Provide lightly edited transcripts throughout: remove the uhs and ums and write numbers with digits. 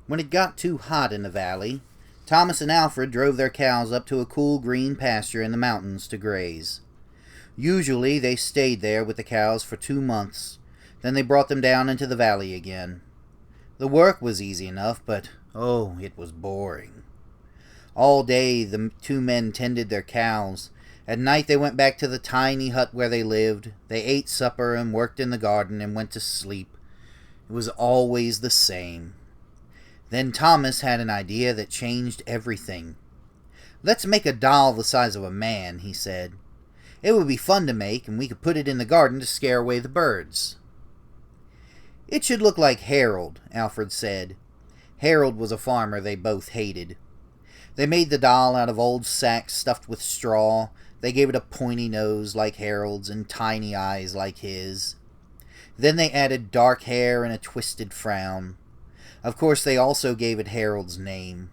When it got too hot in the valley, Thomas and Alfred drove their cows up to a cool green pasture in the mountains to graze. Usually they stayed there with the cows for 2 months, then they brought them down into the valley again. The work was easy enough, but oh, it was boring. All day the two men tended their cows. At night they went back to the tiny hut where they lived. They ate supper and worked in the garden and went to sleep. It was always the same. Then Thomas had an idea that changed everything. "Let's make a doll the size of a man," he said. "It would be fun to make, and we could put it in the garden to scare away the birds." "It should look like Harold," Alfred said. Harold was a farmer they both hated. They made the doll out of old sacks stuffed with straw. They gave it a pointy nose like Harold's and tiny eyes like his. Then they added dark hair and a twisted frown. Of course, they also gave it Harold's name.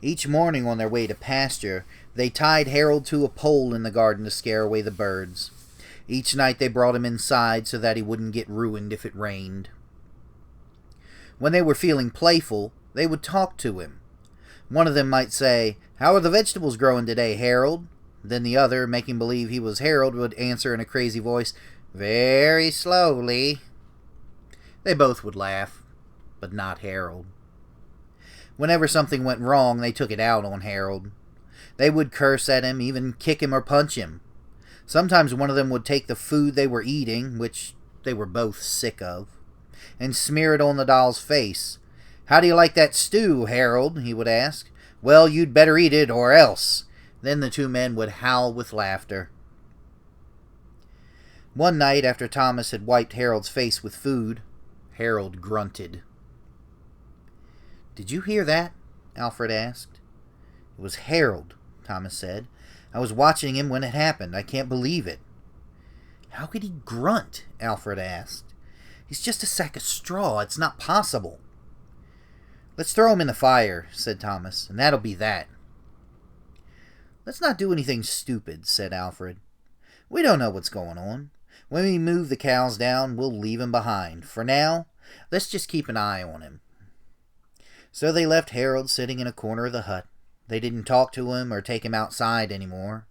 Each morning on their way to pasture, they tied Harold to a pole in the garden to scare away the birds. Each night they brought him inside so that he wouldn't get ruined if it rained. When they were feeling playful, they would talk to him. One of them might say, "How are the vegetables growing today, Harold?" Then the other, making believe he was Harold, would answer in a crazy voice, "Very slowly." They both would laugh, but not Harold. Whenever something went wrong, they took it out on Harold. They would curse at him, even kick him or punch him. Sometimes one of them would take the food they were eating, which they were both sick of, and smear it on the doll's face. "How do you like that stew, Harold?" he would ask. "Well, you'd better eat it, or else." Then the two men would howl with laughter. One night, after Thomas had wiped Harold's face with food, Harold grunted. "Did you hear that?" Alfred asked. "It was Harold," Thomas said. "I was watching him when it happened. I can't believe it." "How could he grunt?" Alfred asked. "He's just a sack of straw. It's not possible." "Let's throw him in the fire," said Thomas, "and that'll be that." "Let's not do anything stupid," said Alfred. "We don't know what's going on. When we move the cows down, we'll leave him behind. For now, let's just keep an eye on him." So they left Harold sitting in a corner of the hut. They didn't talk to him or take him outside anymore.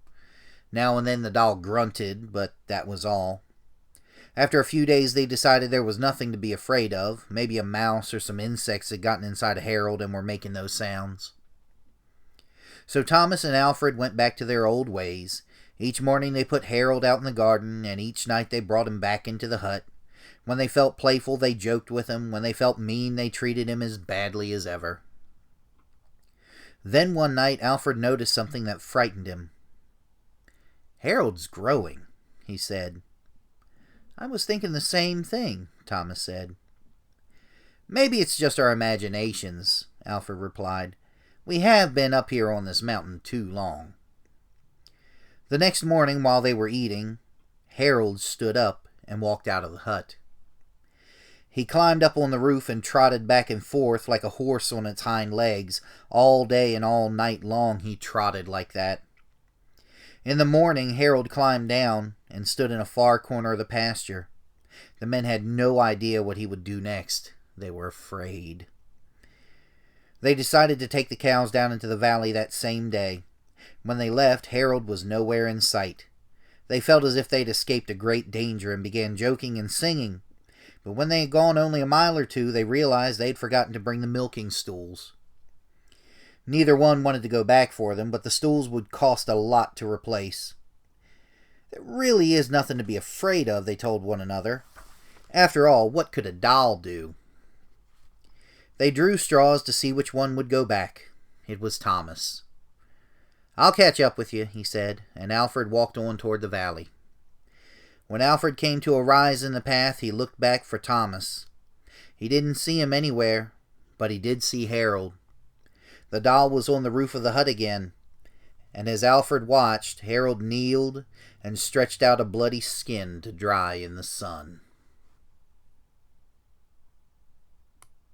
Now and then the doll grunted, but that was all. After a few days they decided there was nothing to be afraid of. Maybe a mouse or some insects had gotten inside of Harold and were making those sounds. So Thomas and Alfred went back to their old ways. Each morning they put Harold out in the garden, and each night they brought him back into the hut. When they felt playful, they joked with him. When they felt mean, they treated him as badly as ever. Then one night Alfred noticed something that frightened him. "Harold's growing," he said. "I was thinking the same thing," Thomas said. "Maybe it's just our imaginations," Alfred replied. "We have been up here on this mountain too long." The next morning, while they were eating, Harold stood up and walked out of the hut. He climbed up on the roof and trotted back and forth like a horse on its hind legs. All day and all night long he trotted like that. In the morning, Harold climbed down and stood in a far corner of the pasture. The men had no idea what he would do next. They were afraid. They decided to take the cows down into the valley that same day. When they left, Harold was nowhere in sight. They felt as if they'd escaped a great danger and began joking and singing. But when they had gone only a mile or two, they realized they'd forgotten to bring the milking stools. Neither one wanted to go back for them, but the stools would cost a lot to replace. "There really is nothing to be afraid of," they told one another. "After all, what could a doll do?" They drew straws to see which one would go back. It was Thomas. "I'll catch up with you," he said, and Alfred walked on toward the valley. When Alfred came to a rise in the path, he looked back for Thomas. He didn't see him anywhere, but he did see Harold. The doll was on the roof of the hut again, and as Alfred watched, Harold kneeled and stretched out a bloody skin to dry in the sun.